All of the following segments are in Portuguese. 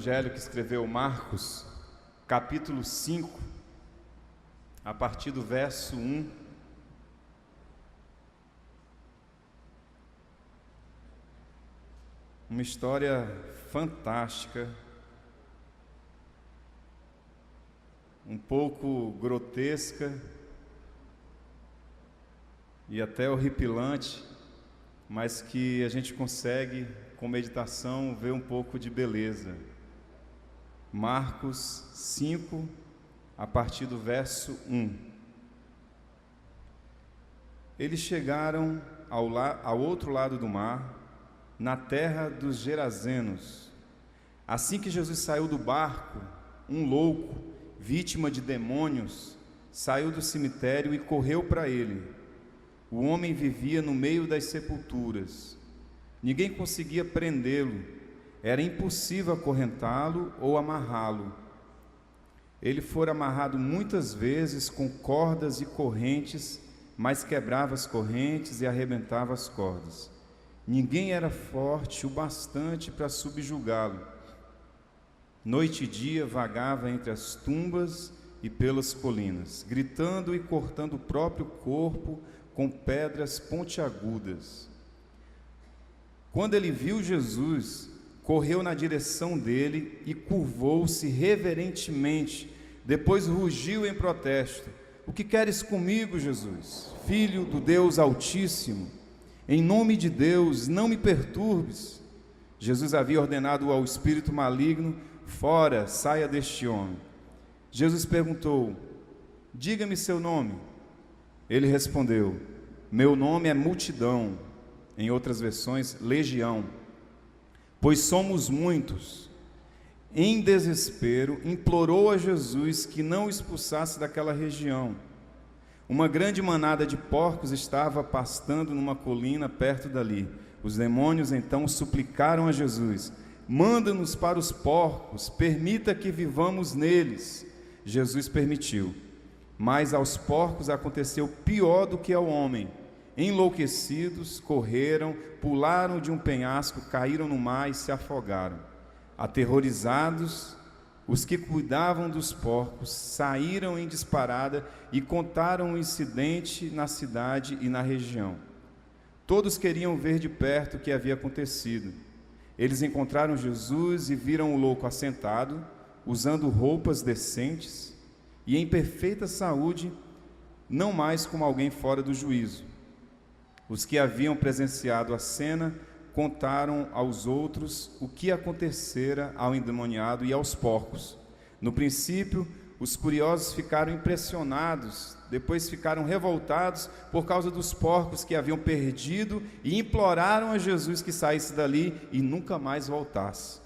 Evangelho que escreveu Marcos, capítulo 5, a partir do verso 1. Uma história fantástica, um pouco grotesca e até horripilante, mas que a gente consegue, com meditação, ver um pouco de beleza. Marcos 5, a partir do verso 1. Eles chegaram ao outro lado do mar, na terra dos Gerazenos. Assim que Jesus saiu do barco, um louco, vítima de demônios, saiu do cemitério e correu para ele. O homem vivia no meio das sepulturas. Ninguém conseguia prendê-lo. Era impossível acorrentá-lo ou amarrá-lo. Ele fora amarrado muitas vezes com cordas e correntes, mas quebrava as correntes e arrebentava as cordas. Ninguém era forte o bastante para subjugá-lo. Noite e dia vagava entre as tumbas e pelas colinas, gritando e cortando o próprio corpo com pedras pontiagudas. Quando ele viu Jesus, correu na direção dele e curvou-se reverentemente. Depois rugiu em protesto: "O que queres comigo, Jesus, Filho do Deus Altíssimo? Em nome de Deus, não me perturbes." Jesus havia ordenado ao espírito maligno: "Fora, saia deste homem." Jesus perguntou: "Diga-me seu nome." Ele respondeu: "Meu nome é Multidão." Em outras versões, Legião. Pois somos muitos. Em desespero, implorou a Jesus que não o expulsasse daquela região. Uma grande manada de porcos estava pastando numa colina perto dali. Os demônios então suplicaram a Jesus: "Manda-nos para os porcos, permita que vivamos neles." Jesus permitiu. Mas aos porcos aconteceu pior do que ao homem. Enlouquecidos, correram, pularam de um penhasco, caíram no mar e se afogaram. Aterrorizados, os que cuidavam dos porcos saíram em disparada e contaram o incidente na cidade e na região. Todos queriam ver de perto o que havia acontecido. Eles encontraram Jesus e viram o louco assentado, usando roupas decentes e em perfeita saúde, não mais como alguém fora do juízo. Os que haviam presenciado a cena contaram aos outros o que acontecera ao endemoniado e aos porcos. No princípio, os curiosos ficaram impressionados, depois ficaram revoltados por causa dos porcos que haviam perdido e imploraram a Jesus que saísse dali e nunca mais voltasse.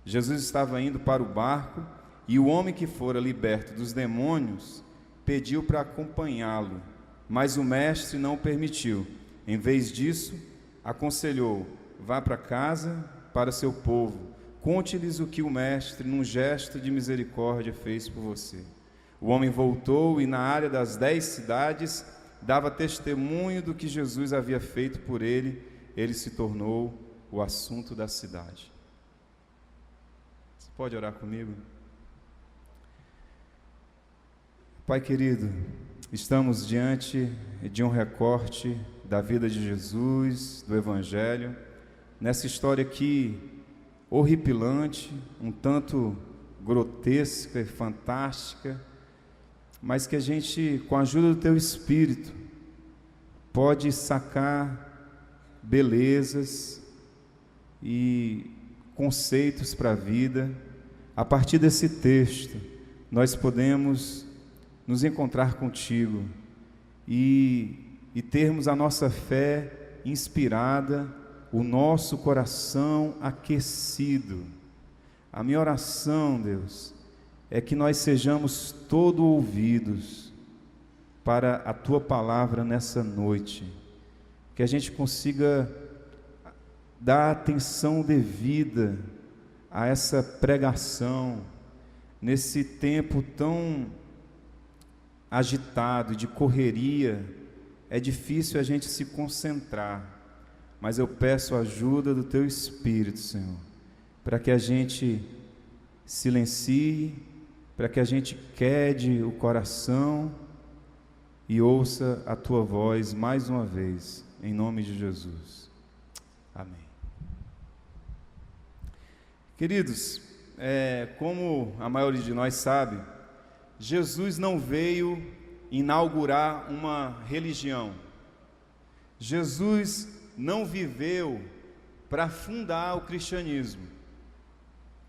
Jesus estava indo para o barco e o homem que fora liberto dos demônios pediu para acompanhá-lo, mas o mestre não o permitiu. Em vez disso, aconselhou: "Vá para casa, para seu povo, conte-lhes o que o mestre, num gesto de misericórdia, fez por você." O homem voltou e na área das 10 cidades dava testemunho do que Jesus havia feito por ele. Ele se tornou o assunto da cidade. Você pode orar comigo? Pai querido, estamos diante de um recorte da vida de Jesus, do Evangelho, nessa história aqui horripilante, um tanto grotesca e fantástica, mas que a gente, com a ajuda do Teu Espírito, pode sacar belezas e conceitos para a vida. A partir desse texto, nós podemos nos encontrar contigo e termos a nossa fé inspirada, o nosso coração aquecido. A minha oração, Deus, é que nós sejamos todo ouvidos para a Tua palavra nessa noite, que a gente consiga dar atenção devida a essa pregação, nesse tempo tão agitado, de correria. É difícil a gente se concentrar, mas eu peço a ajuda do Teu Espírito, Senhor, para que a gente silencie, para que a gente quede o coração e ouça a tua voz mais uma vez, em nome de Jesus. Amém. Queridos, como a maioria de nós sabe, Jesus não veio inaugurar uma religião. Jesus não viveu para fundar o cristianismo.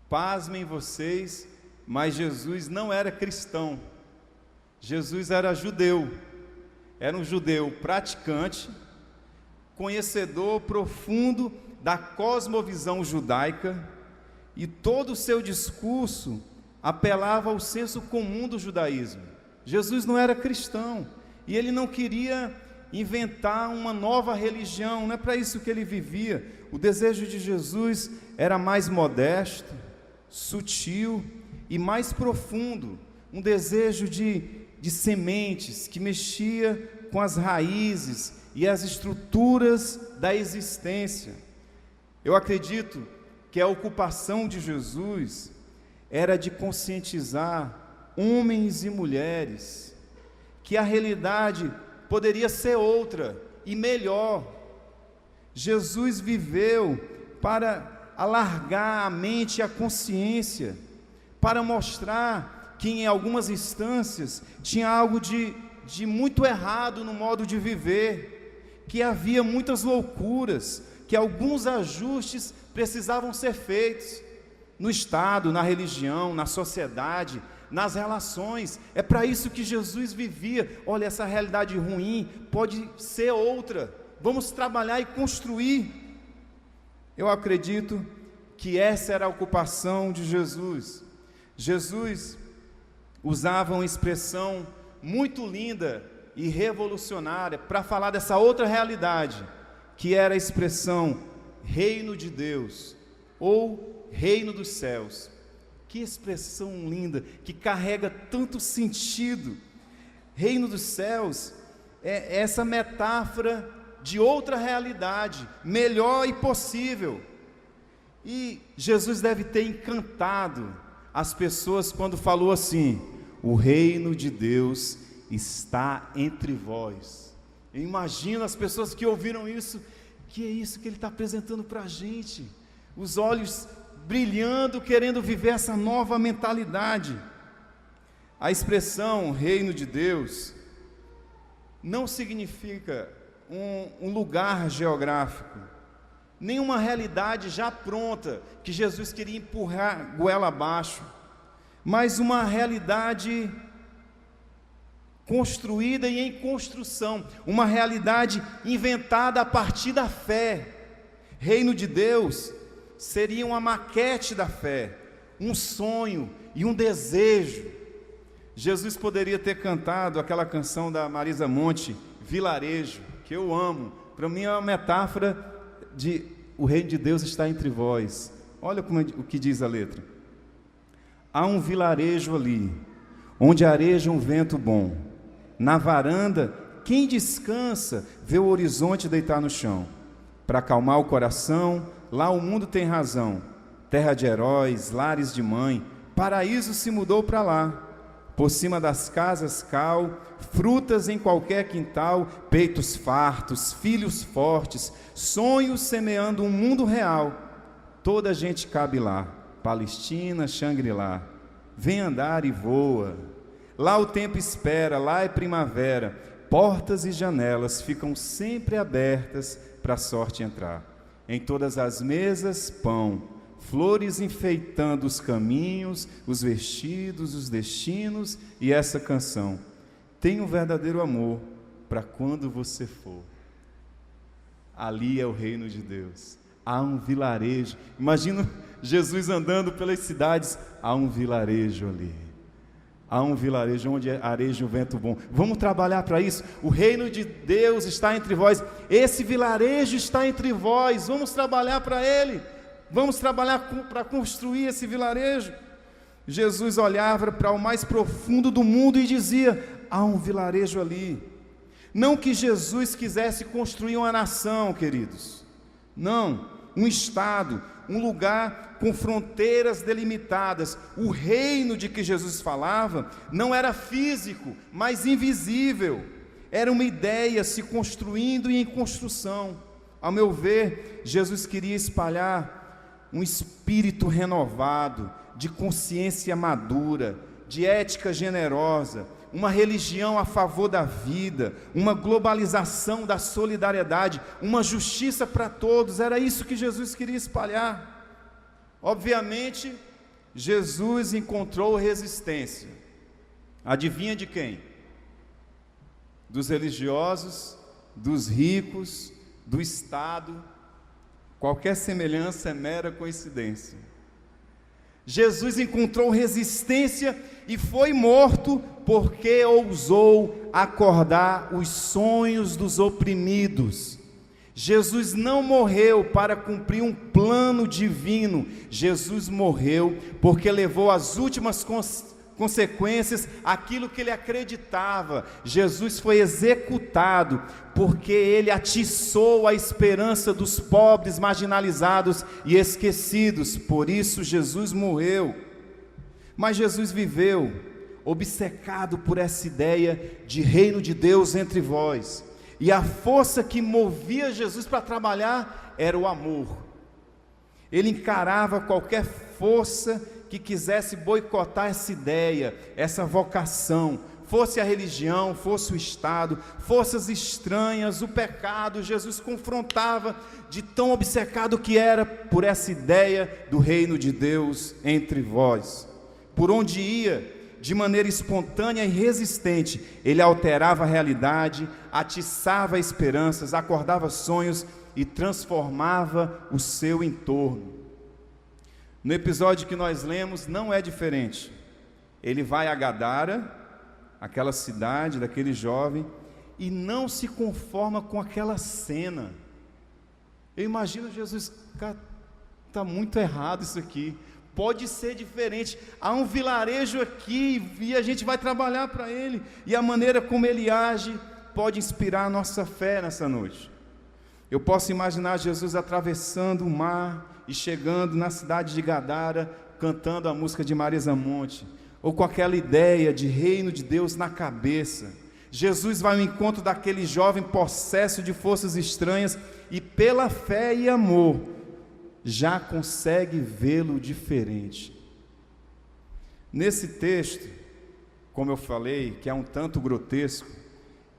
Pasmem vocês, mas Jesus não era cristão. Jesus era judeu. Era um judeu praticante, conhecedor profundo da cosmovisão judaica, e todo o seu discurso apelava ao senso comum do judaísmo. Jesus não era cristão, e ele não queria inventar uma nova religião, não é para isso que ele vivia. O desejo de Jesus era mais modesto, sutil e mais profundo, um desejo de sementes que mexia com as raízes e as estruturas da existência. Eu acredito que a ocupação de Jesus era de conscientizar homens e mulheres que a realidade poderia ser outra e melhor. Jesus viveu para alargar a mente e a consciência, para mostrar que em algumas instâncias tinha algo de muito errado no modo de viver, que havia muitas loucuras, que alguns ajustes precisavam ser feitos no Estado, na religião, na sociedade, nas relações. É para isso que Jesus vivia. Olha, essa realidade ruim pode ser outra, vamos trabalhar e construir. Eu acredito que essa era a ocupação de Jesus. Jesus usava uma expressão muito linda e revolucionária para falar dessa outra realidade, que era a expressão reino de Deus ou reino dos céus. Que expressão linda, que carrega tanto sentido. Reino dos céus é essa metáfora de outra realidade, melhor e possível. E Jesus deve ter encantado as pessoas quando falou assim: o reino de Deus está entre vós. Eu imagino as pessoas que ouviram isso, que é isso que ele está apresentando para a gente, os olhos brilhando, querendo viver essa nova mentalidade. A expressão reino de Deus não significa um lugar geográfico, nem uma realidade já pronta, que Jesus queria empurrar goela abaixo, mas uma realidade construída e em construção, uma realidade inventada a partir da fé. Reino de Deus seria uma maquete da fé, um sonho e um desejo. Jesus poderia ter cantado aquela canção da Marisa Monte, Vilarejo, que eu amo. Para mim é uma metáfora de o reino de Deus está entre vós. Olha o que diz a letra: há um vilarejo ali, onde areja um vento bom. Na varanda, quem descansa vê o horizonte deitar no chão. Para acalmar o coração, lá o mundo tem razão. Terra de heróis, lares de mãe, paraíso se mudou para lá. Por cima das casas cal, frutas em qualquer quintal, peitos fartos, filhos fortes, sonhos semeando um mundo real. Toda a gente cabe lá, Palestina, Xangri-Lá. Vem andar e voa. Lá o tempo espera, lá é primavera. Portas e janelas ficam sempre abertas para a sorte entrar. Em todas as mesas, pão, flores enfeitando os caminhos, os vestidos, os destinos e essa canção. Tem um verdadeiro amor para quando você for. Ali é o reino de Deus. Há um vilarejo. Imagina Jesus andando pelas cidades. Há um vilarejo ali. Há um vilarejo onde areja o vento bom. Vamos trabalhar para isso. O reino de Deus está entre vós. Esse vilarejo está entre vós. Vamos trabalhar para ele. Vamos trabalhar para construir esse vilarejo. Jesus olhava para o mais profundo do mundo e dizia: há um vilarejo ali. Não que Jesus quisesse construir uma nação, queridos. Não. um estado, um lugar com fronteiras delimitadas. O reino de que Jesus falava não era físico, mas invisível. Era uma ideia se construindo e em construção. Ao meu ver, Jesus queria espalhar um espírito renovado, de consciência madura, de ética generosa, uma religião a favor da vida, uma globalização da solidariedade, uma justiça para todos. Era isso que Jesus queria espalhar. Obviamente, Jesus encontrou resistência. Adivinha de quem? Dos religiosos, dos ricos, do Estado. Qualquer semelhança é mera coincidência. Jesus encontrou resistência e foi morto porque ousou acordar os sonhos dos oprimidos. Jesus não morreu para cumprir um plano divino. Jesus morreu porque levou às últimas consequências aquilo que ele acreditava. Jesus foi executado porque ele atiçou a esperança dos pobres, marginalizados e esquecidos. Por isso Jesus morreu. Mas Jesus viveu obcecado por essa ideia de reino de Deus entre vós, e a força que movia Jesus para trabalhar era o amor. Ele encarava qualquer força que quisesse boicotar essa ideia, essa vocação, fosse a religião, fosse o Estado, forças estranhas, o pecado. Jesus confrontava, de tão obcecado que era por essa ideia do reino de Deus entre vós. Por onde ia, de maneira espontânea e resistente, ele alterava a realidade, atiçava esperanças, acordava sonhos e transformava o seu entorno. No episódio que nós lemos, não é diferente. Ele vai a Gadara, aquela cidade daquele jovem, e não se conforma com aquela cena. Eu imagino Jesus, cara, está muito errado isso aqui, pode ser diferente. Há um vilarejo aqui e a gente vai trabalhar para ele, e a maneira como ele age pode inspirar a nossa fé nessa noite. Eu posso imaginar Jesus atravessando o mar e chegando na cidade de Gadara, cantando a música de Marisa Monte, ou com aquela ideia de reino de Deus na cabeça. Jesus vai ao encontro daquele jovem possesso de forças estranhas e, pela fé e amor, já consegue vê-lo diferente. Nesse texto, como eu falei, que é um tanto grotesco,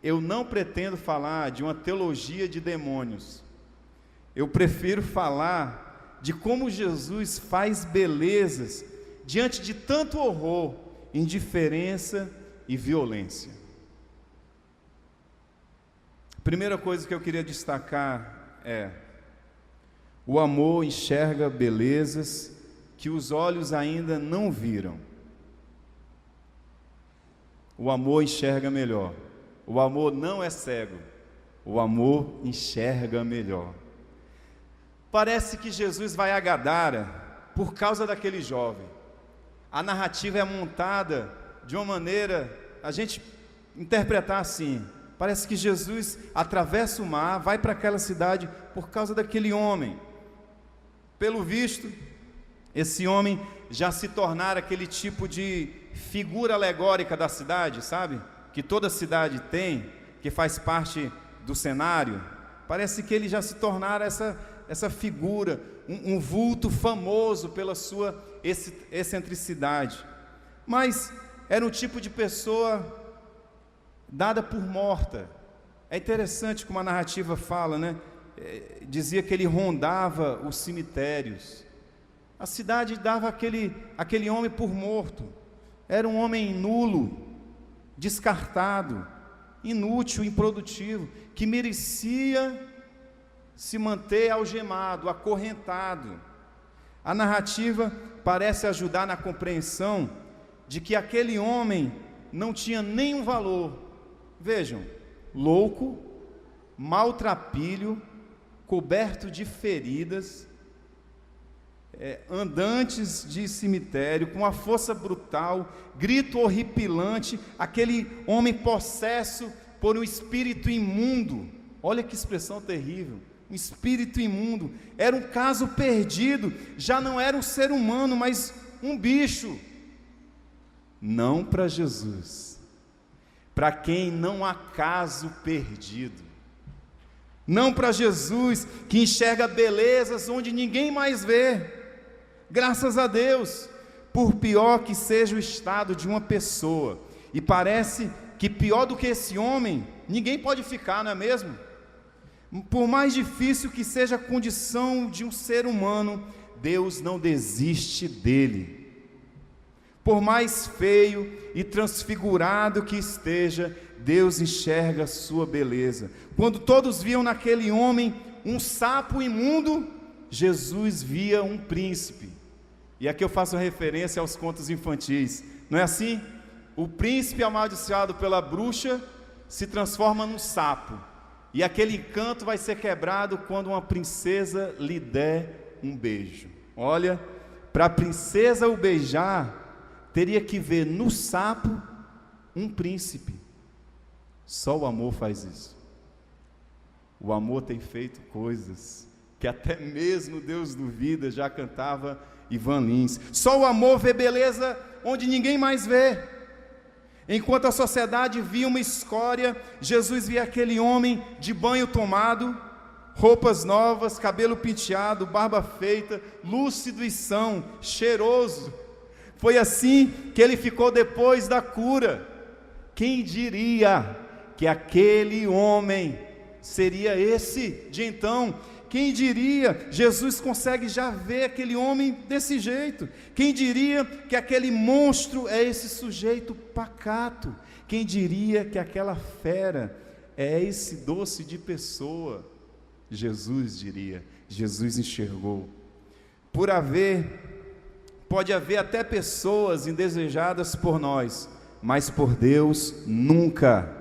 eu não pretendo falar de uma teologia de demônios. Eu prefiro falar de como Jesus faz belezas diante de tanto horror, indiferença e violência. Primeira coisa que eu queria destacar é: o amor enxerga belezas que os olhos ainda não viram. O amor enxerga melhor. O amor não é cego. O amor enxerga melhor. Parece que Jesus vai a Gadara por causa daquele jovem. A narrativa é montada de uma maneira, a gente interpretar assim: parece que Jesus atravessa o mar, vai para aquela cidade por causa daquele homem. Pelo visto, esse homem já se tornara aquele tipo de figura alegórica da cidade, sabe? Que toda cidade tem, que faz parte do cenário. Parece que ele já se tornara essa figura, um vulto famoso pela sua excentricidade. Mas era um tipo de pessoa dada por morta. É interessante como a narrativa fala, né? Dizia que ele rondava os cemitérios. A cidade dava aquele homem por morto. Era um homem nulo, descartado, inútil, improdutivo, que merecia se manter algemado, acorrentado. A narrativa parece ajudar na compreensão de que aquele homem não tinha nenhum valor. Vejam, louco, maltrapilho, coberto de feridas, andantes de cemitério, com uma força brutal, grito horripilante, aquele homem possesso por um espírito imundo. Olha que expressão terrível, um espírito imundo, era um caso perdido, já não era um ser humano, mas um bicho. Não para Jesus, para quem não há caso perdido, não para Jesus, que enxerga belezas onde ninguém mais vê. Graças a Deus, por pior que seja o estado de uma pessoa, e parece que pior do que esse homem, ninguém pode ficar, não é mesmo? Por mais difícil que seja a condição de um ser humano, Deus não desiste dele. Por mais feio e transfigurado que esteja, Deus enxerga a sua beleza. Quando todos viam naquele homem um sapo imundo, Jesus via um príncipe. E aqui eu faço referência aos contos infantis, não é assim? O príncipe amaldiçoado pela bruxa se transforma num sapo, e aquele encanto vai ser quebrado quando uma princesa lhe der um beijo. Olha, para a princesa o beijar, teria que ver no sapo um príncipe. Só o amor faz isso. O amor tem feito coisas que até mesmo Deus duvida, já cantava Ivan Lins. Só o amor vê beleza onde ninguém mais vê. Enquanto a sociedade via uma escória, Jesus via aquele homem de banho tomado, roupas novas, cabelo penteado, barba feita, lúcido e são, cheiroso. Foi assim que ele ficou depois da cura. Quem diria que aquele homem seria esse de então? Quem diria? Jesus consegue já ver aquele homem desse jeito. Quem diria que aquele monstro é esse sujeito pacato? Quem diria que aquela fera é esse doce de pessoa? Jesus diria, Jesus enxergou. Pode haver até pessoas indesejadas por nós, mas por Deus nunca.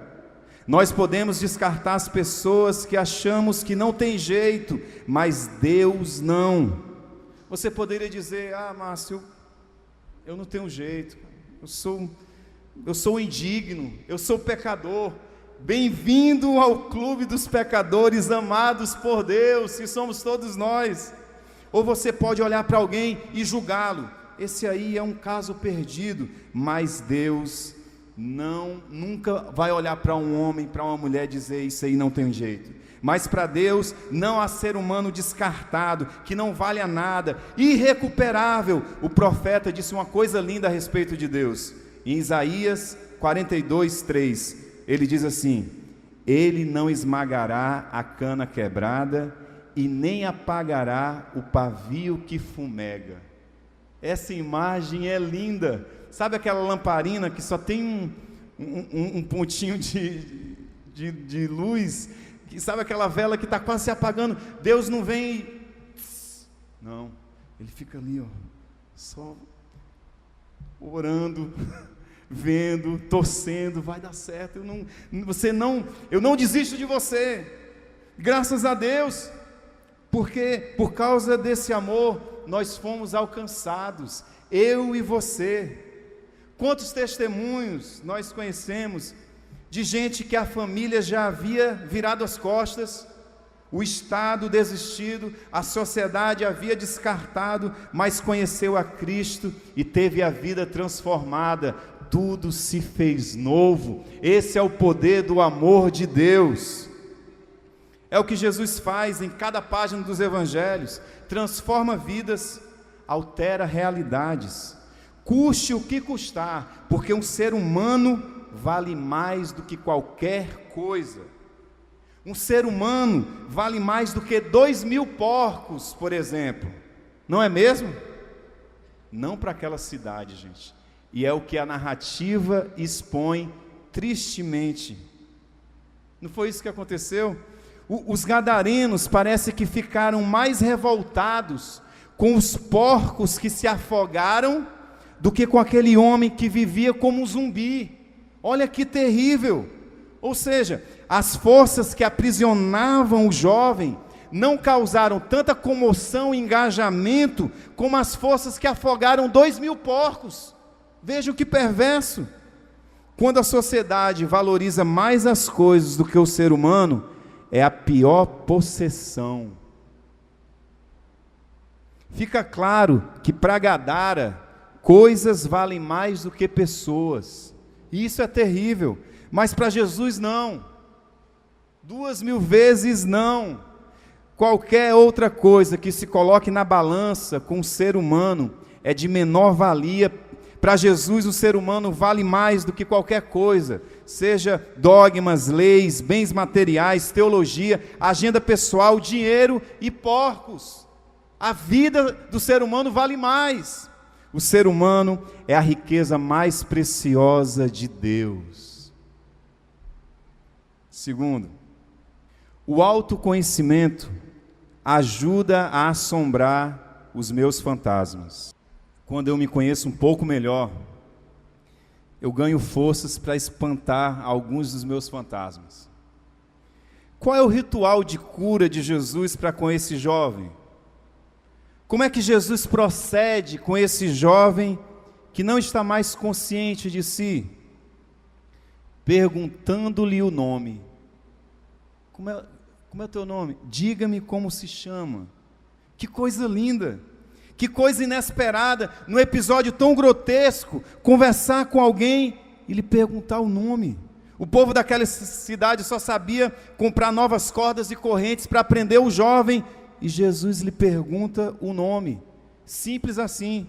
Nós podemos descartar as pessoas que achamos que não tem jeito, mas Deus não. Você poderia dizer: ah, Márcio, eu não tenho jeito, eu sou indigno, eu sou pecador. Bem-vindo ao clube dos pecadores amados por Deus, que somos todos nós. Ou você pode olhar para alguém e julgá-lo: esse aí é um caso perdido, mas Deus nunca vai olhar para um homem, para uma mulher e dizer: isso aí não tem jeito. Mas para Deus não há ser humano descartado, que não vale a nada, irrecuperável. O profeta disse uma coisa linda a respeito de Deus, em Isaías 42:3, ele diz assim: ele não esmagará a cana quebrada e nem apagará o pavio que fumega. Essa imagem é linda. Sabe aquela lamparina que só tem um pontinho de luz? Sabe aquela vela que está quase se apagando? Deus não vem e... Não, Ele fica ali, ó, só orando, vendo, torcendo, vai dar certo. Eu não desisto de você. Graças a Deus, porque por causa desse amor nós fomos alcançados, eu e você. Quantos testemunhos nós conhecemos de gente que a família já havia virado as costas, o Estado desistido, a sociedade havia descartado, mas conheceu a Cristo e teve a vida transformada, tudo se fez novo. Esse é o poder do amor de Deus. É o que Jesus faz em cada página dos Evangelhos: transforma vidas, altera realidades, custe o que custar, porque um ser humano vale mais do que qualquer coisa. Um ser humano vale mais do que 2.000 porcos, por exemplo, não é mesmo? Não para aquela cidade, gente, e é o que a narrativa expõe tristemente. Não foi isso que aconteceu? Os gadarenos parece que ficaram mais revoltados com os porcos que se afogaram do que com aquele homem que vivia como um zumbi. Olha que terrível! Ou seja, as forças que aprisionavam o jovem não causaram tanta comoção e engajamento como as forças que afogaram 2.000 porcos. Veja que perverso! Quando a sociedade valoriza mais as coisas do que o ser humano, é a pior possessão. Fica claro que para Gadara, coisas valem mais do que pessoas. E isso é terrível. Mas para Jesus não. 2000 vezes não. Qualquer outra coisa que se coloque na balança com o ser humano é de menor valia. Para Jesus, o ser humano vale mais do que qualquer coisa, seja dogmas, leis, bens materiais, teologia, agenda pessoal, dinheiro e porcos. A vida do ser humano vale mais. O ser humano é a riqueza mais preciosa de Deus. Segundo, o autoconhecimento ajuda a assombrar os meus fantasmas. Quando eu me conheço um pouco melhor, eu ganho forças para espantar alguns dos meus fantasmas. Qual é o ritual de cura de Jesus para com esse jovem? Como é que Jesus procede com esse jovem que não está mais consciente de si? Perguntando-lhe o nome. Como é o teu nome? Diga-me como se chama. Que coisa linda! Que coisa inesperada, num episódio tão grotesco, conversar com alguém e lhe perguntar o nome. O povo daquela cidade só sabia comprar novas cordas e correntes para prender o jovem, e Jesus lhe pergunta o nome. Simples assim.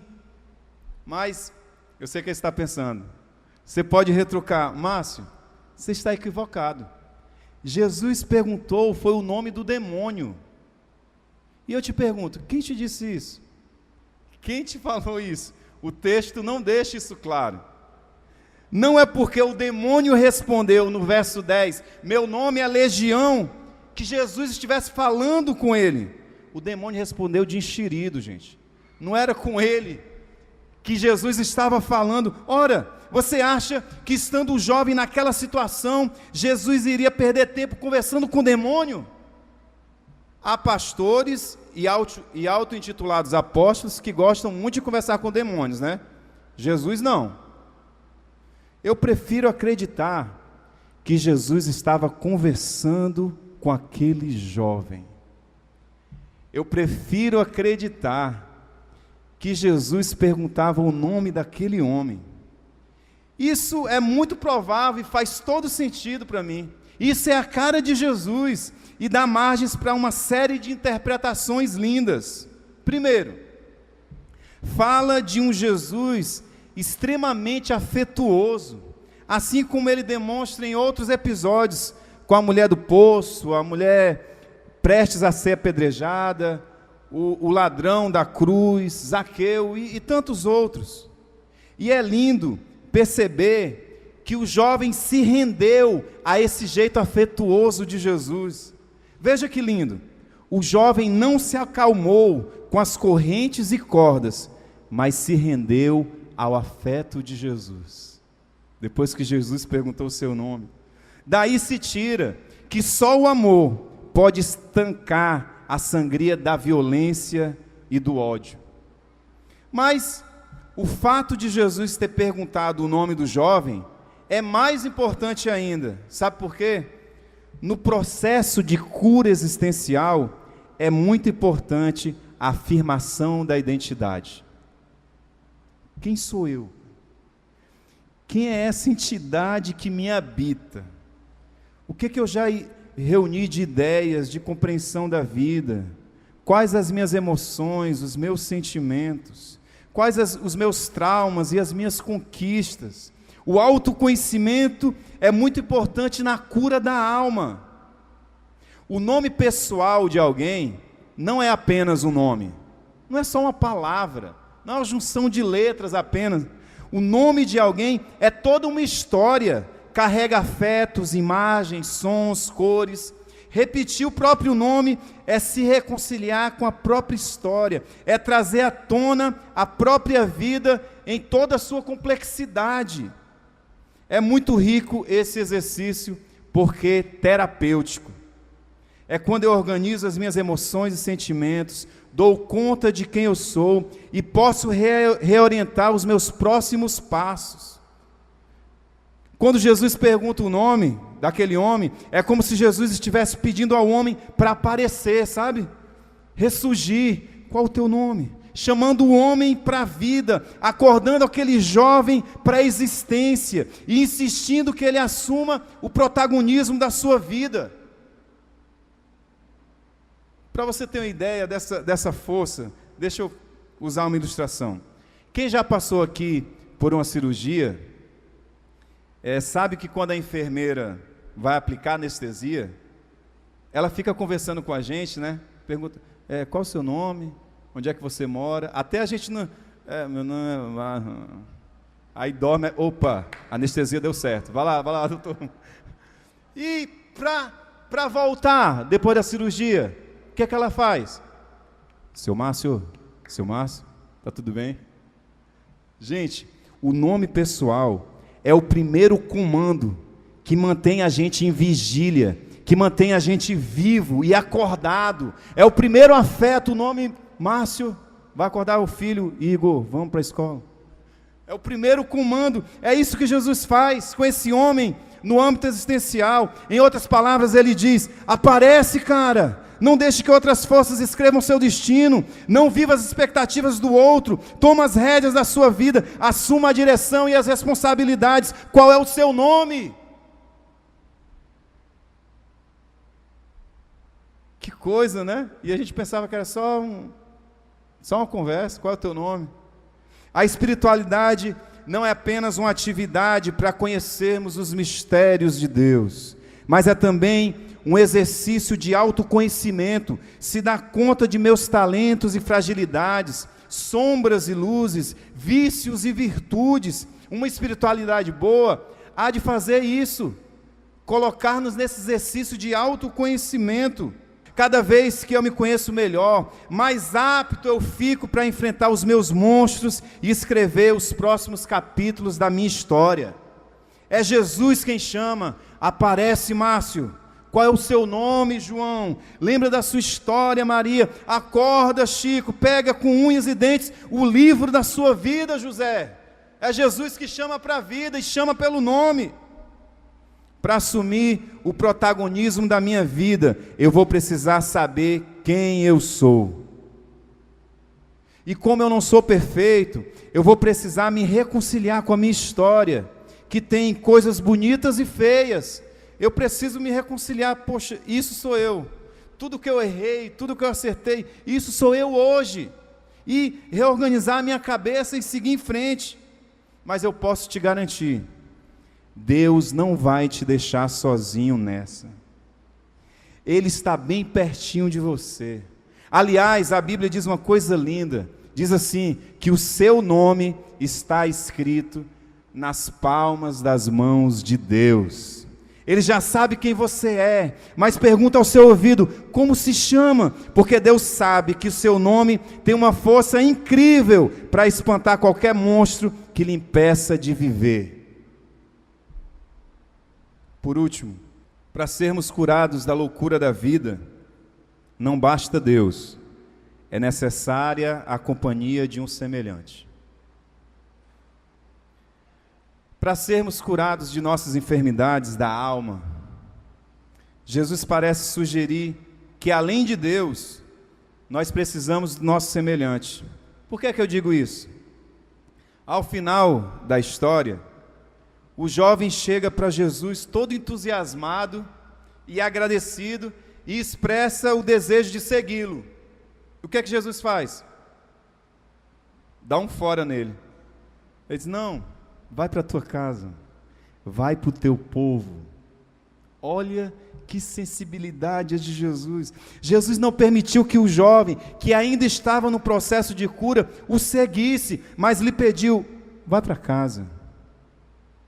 Mas, eu sei o que você está pensando. Você pode retrucar: Márcio, você está equivocado. Jesus perguntou, foi o nome do demônio. E eu te pergunto, quem te disse isso? Quem te falou isso? O texto não deixa isso claro. Não é porque o demônio respondeu no verso 10, meu nome é Legião, que Jesus estivesse falando com ele. O demônio respondeu de enxerido, gente. Não era com ele que Jesus estava falando. Ora, você acha que estando o jovem naquela situação, Jesus iria perder tempo conversando com o demônio? Há pastores e auto-intitulados apóstolos que gostam muito de conversar com demônios, né? Jesus não. Eu prefiro acreditar que Jesus estava conversando com aquele jovem. Eu prefiro acreditar que Jesus perguntava o nome daquele homem. Isso é muito provável e faz todo sentido para mim. Isso é a cara de Jesus e dá margens para uma série de interpretações lindas. Primeiro, fala de um Jesus extremamente afetuoso, assim como ele demonstra em outros episódios, com a mulher do poço, a mulher prestes a ser apedrejada, o ladrão da cruz, Zaqueu e tantos outros. E é lindo perceber que o jovem se rendeu a esse jeito afetuoso de Jesus. Veja que lindo, o jovem não se acalmou com as correntes e cordas, mas se rendeu ao afeto de Jesus. Depois que Jesus perguntou o seu nome. Daí se tira que só o amor pode estancar a sangria da violência e do ódio. Mas o fato de Jesus ter perguntado o nome do jovem é mais importante ainda. Sabe por quê? No processo de cura existencial, é muito importante a afirmação da identidade. Quem sou eu? Quem é essa entidade que me habita? O que eu já reuni de ideias, de compreensão da vida? Quais as minhas emoções, os meus sentimentos? Quais os meus traumas e as minhas conquistas? O autoconhecimento é muito importante na cura da alma. O nome pessoal de alguém não é apenas um nome, não é só uma palavra, não é uma junção de letras apenas. O nome de alguém é toda uma história, carrega afetos, imagens, sons, cores. Repetir o próprio nome é se reconciliar com a própria história, é trazer à tona a própria vida em toda a sua complexidade. É muito rico esse exercício, porque terapêutico. É quando eu organizo as minhas emoções e sentimentos, dou conta de quem eu sou e posso reorientar os meus próximos passos. Quando Jesus pergunta o nome daquele homem, é como se Jesus estivesse pedindo ao homem para aparecer, sabe? Ressurgir. Qual o teu nome? Chamando o homem para a vida, acordando aquele jovem para a existência e insistindo que ele assuma o protagonismo da sua vida. Para você ter uma ideia dessa força, deixa eu usar uma ilustração. Quem já passou aqui por uma cirurgia, sabe que quando a enfermeira vai aplicar anestesia, ela fica conversando com a gente, né? Pergunta, qual o seu nome? Onde é que você mora? Até a gente não... meu nome é... Aí dorme, opa, a anestesia deu certo. Vai lá, doutor. E para voltar, depois da cirurgia, o que é que ela faz? Seu Márcio, tá tudo bem? Gente, o nome pessoal é o primeiro comando que mantém a gente em vigília, que mantém a gente vivo e acordado. É o primeiro afeto, o nome Márcio, vai acordar o filho, Igor, vamos para a escola. É o primeiro comando, é isso que Jesus faz com esse homem no âmbito existencial. Em outras palavras, ele diz, aparece, cara, não deixe que outras forças escrevam seu destino, não viva as expectativas do outro, toma as rédeas da sua vida, assuma a direção e as responsabilidades. Qual é o seu nome? Que coisa, né? E a gente pensava que era só uma conversa. Qual é o teu nome? A espiritualidade não é apenas uma atividade para conhecermos os mistérios de Deus, mas é também um exercício de autoconhecimento, se dar conta de meus talentos e fragilidades, sombras e luzes, vícios e virtudes. Uma espiritualidade boa há de fazer isso, colocar-nos nesse exercício de autoconhecimento. Cada vez que eu me conheço melhor, mais apto eu fico para enfrentar os meus monstros e escrever os próximos capítulos da minha história. É Jesus quem chama, aparece Márcio. Qual é o seu nome, João? Lembra da sua história, Maria? Acorda, Chico, pega com unhas e dentes o livro da sua vida, José. É Jesus que chama para a vida e chama pelo nome. Para assumir o protagonismo da minha vida, eu vou precisar saber quem eu sou. E como eu não sou perfeito, eu vou precisar me reconciliar com a minha história, que tem coisas bonitas e feias. Eu preciso me reconciliar, poxa, isso sou eu. Tudo que eu errei, tudo que eu acertei, isso sou eu hoje. E reorganizar a minha cabeça e seguir em frente. Mas eu posso te garantir, Deus não vai te deixar sozinho nessa. Ele está bem pertinho de você. Aliás, a Bíblia diz uma coisa linda. Diz assim, que o seu nome está escrito nas palmas das mãos de Deus. Ele já sabe quem você é, mas pergunta ao seu ouvido, como se chama? Porque Deus sabe que o seu nome tem uma força incrível para espantar qualquer monstro que lhe impeça de viver. Por último, para sermos curados da loucura da vida, não basta Deus, é necessária a companhia de um semelhante. Para sermos curados de nossas enfermidades da alma, Jesus parece sugerir que além de Deus, nós precisamos do nosso semelhante. Por que é que eu digo isso? Ao final da história, o jovem chega para Jesus todo entusiasmado e agradecido e expressa o desejo de segui-lo. O que é que Jesus faz? Dá um fora nele. Ele diz, não, vai para a tua casa, vai para o teu povo. Olha que sensibilidade é de Jesus. Jesus não permitiu que o jovem, que ainda estava no processo de cura, o seguisse, mas lhe pediu, vai para casa.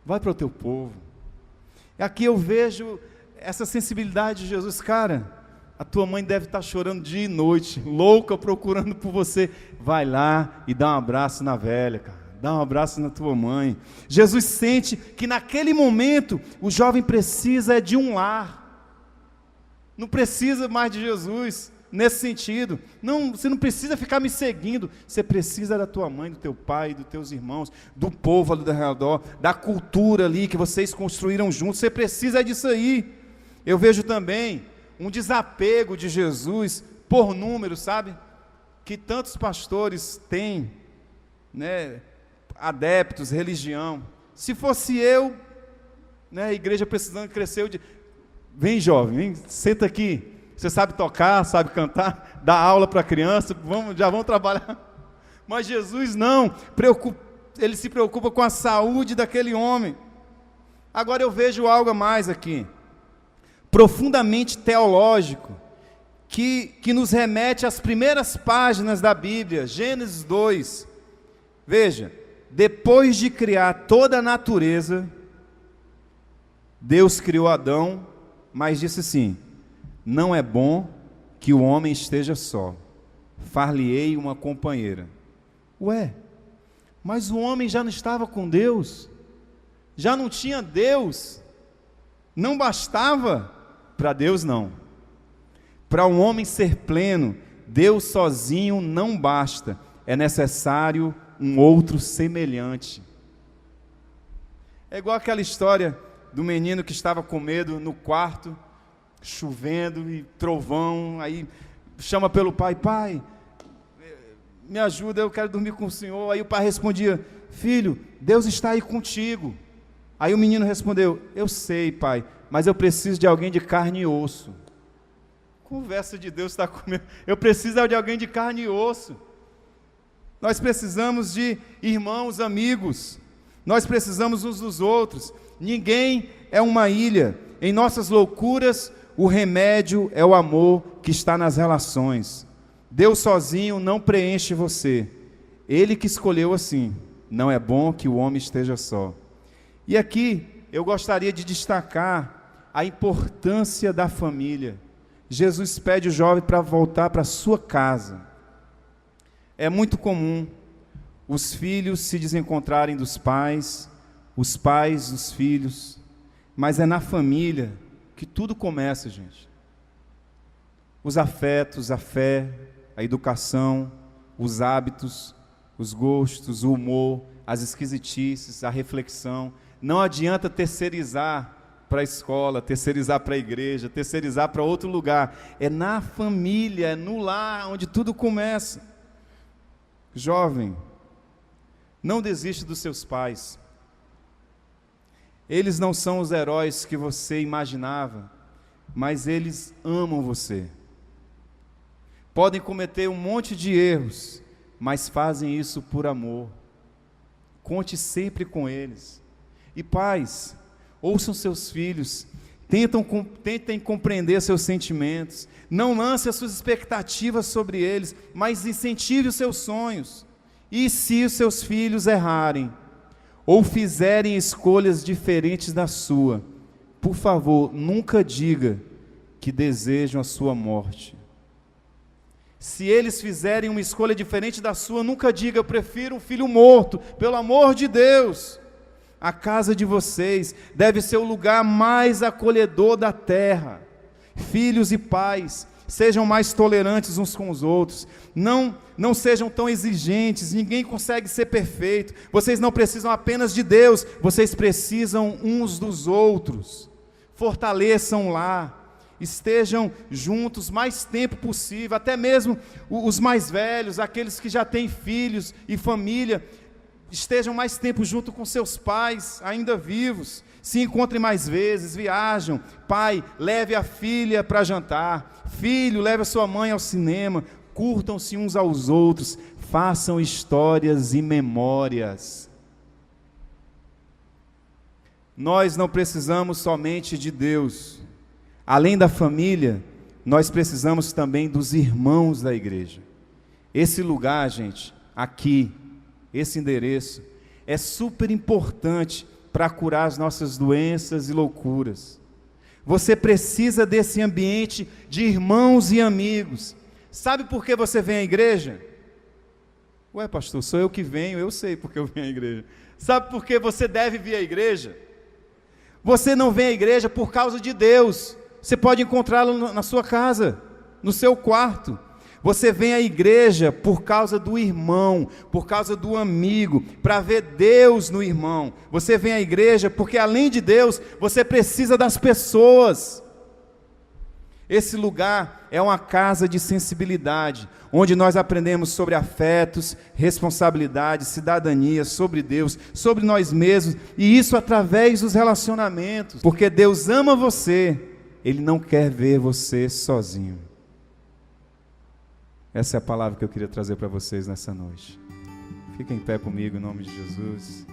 Vai para o teu povo. Aqui eu vejo essa sensibilidade de Jesus. Cara, a tua mãe deve estar chorando dia e noite, louca procurando por você. Vai lá e dá um abraço na velha, cara. Dá um abraço na tua mãe. Jesus sente que naquele momento o jovem precisa de um lar. Não precisa mais de Jesus. nesse sentido. Não, você não precisa ficar me seguindo, você precisa da tua mãe, do teu pai, dos teus irmãos, do povo ali ao redor, da cultura ali que vocês construíram juntos, você precisa disso aí. Eu vejo também um desapego de Jesus por número, sabe? Que tantos pastores têm, né, adeptos, religião. Se fosse eu, né, a igreja precisando crescer, vem jovem, vem, senta aqui, você sabe tocar, sabe cantar, dá aula para a criança, já vamos trabalhar. Mas Jesus não, ele se preocupa com a saúde daquele homem. Agora eu vejo algo a mais aqui, profundamente teológico, que nos remete às primeiras páginas da Bíblia, Gênesis 2. Veja, depois de criar toda a natureza, Deus criou Adão, mas disse assim: não é bom que o homem esteja só, far-lhe-ei uma companheira. Ué, mas o homem já não estava com Deus, já não tinha Deus, não bastava? Para Deus não. Para um homem ser pleno, Deus sozinho não basta, é necessário um outro semelhante. É igual aquela história do menino que estava com medo no quarto, chovendo e trovão, aí chama pelo pai: pai, me ajuda, eu quero dormir com o senhor. Aí o pai respondia: filho, Deus está aí contigo. Aí o menino respondeu: eu sei, pai, mas eu preciso de alguém de carne e osso. Conversa de Deus está comigo, eu preciso de alguém de carne e osso. Nós precisamos de irmãos, amigos, nós precisamos uns dos outros. Ninguém é uma ilha. Em nossas loucuras, o remédio é o amor que está nas relações. Deus sozinho não preenche você, Ele que escolheu assim. Não é bom que o homem esteja só. E aqui eu gostaria de destacar a importância da família. Jesus pede o jovem para voltar para sua casa. É muito comum os filhos se desencontrarem dos pais, os pais dos filhos, mas é na família que tudo começa, gente. Os afetos, a fé, a educação, os hábitos, os gostos, o humor, as esquisitices, a reflexão. Não adianta terceirizar para a escola, terceirizar para a igreja, terceirizar para outro lugar. É na família, é no lar onde tudo começa. Jovem, não desista dos seus pais. Eles não são os heróis que você imaginava, mas eles amam você. Podem cometer um monte de erros, mas fazem isso por amor. Conte sempre com eles. E pais, ouçam seus filhos, tentem compreender seus sentimentos, não lance as suas expectativas sobre eles, mas incentive os seus sonhos. E se os seus filhos errarem, ou fizerem escolhas diferentes da sua, por favor, nunca diga que desejam a sua morte. Se eles fizerem uma escolha diferente da sua, nunca diga: eu prefiro um filho morto, pelo amor de Deus. A casa de vocês deve ser o lugar mais acolhedor da terra. Filhos e pais, sejam mais tolerantes uns com os outros, não sejam tão exigentes, ninguém consegue ser perfeito, vocês não precisam apenas de Deus, vocês precisam uns dos outros. Fortaleçam lá, estejam juntos mais tempo possível, até mesmo os mais velhos, aqueles que já têm filhos e família, estejam mais tempo junto com seus pais, ainda vivos, se encontrem mais vezes, viajam. Pai, leve a filha para jantar, filho, leve a sua mãe ao cinema, curtam-se uns aos outros, façam histórias e memórias. Nós não precisamos somente de Deus, além da família, nós precisamos também dos irmãos da igreja. Esse lugar, gente, aqui, esse endereço, é super importante para curar as nossas doenças e loucuras. Você precisa desse ambiente de irmãos e amigos. Sabe por que você vem à igreja? Ué, pastor, sou eu que venho, eu sei porque eu venho à igreja. Sabe por que você deve vir à igreja? Você não vem à igreja por causa de Deus. Você pode encontrá-lo na sua casa. no seu quarto. Você vem à igreja por causa do irmão, por causa do amigo, para ver Deus no irmão. Você vem à igreja porque, além de Deus, você precisa das pessoas. Esse lugar é uma casa de sensibilidade, onde nós aprendemos sobre afetos, responsabilidade, cidadania, sobre Deus, sobre nós mesmos, e isso através dos relacionamentos, porque Deus ama você, Ele não quer ver você sozinho. Essa é a palavra que eu queria trazer para vocês nessa noite. Fiquem em pé comigo, em nome de Jesus.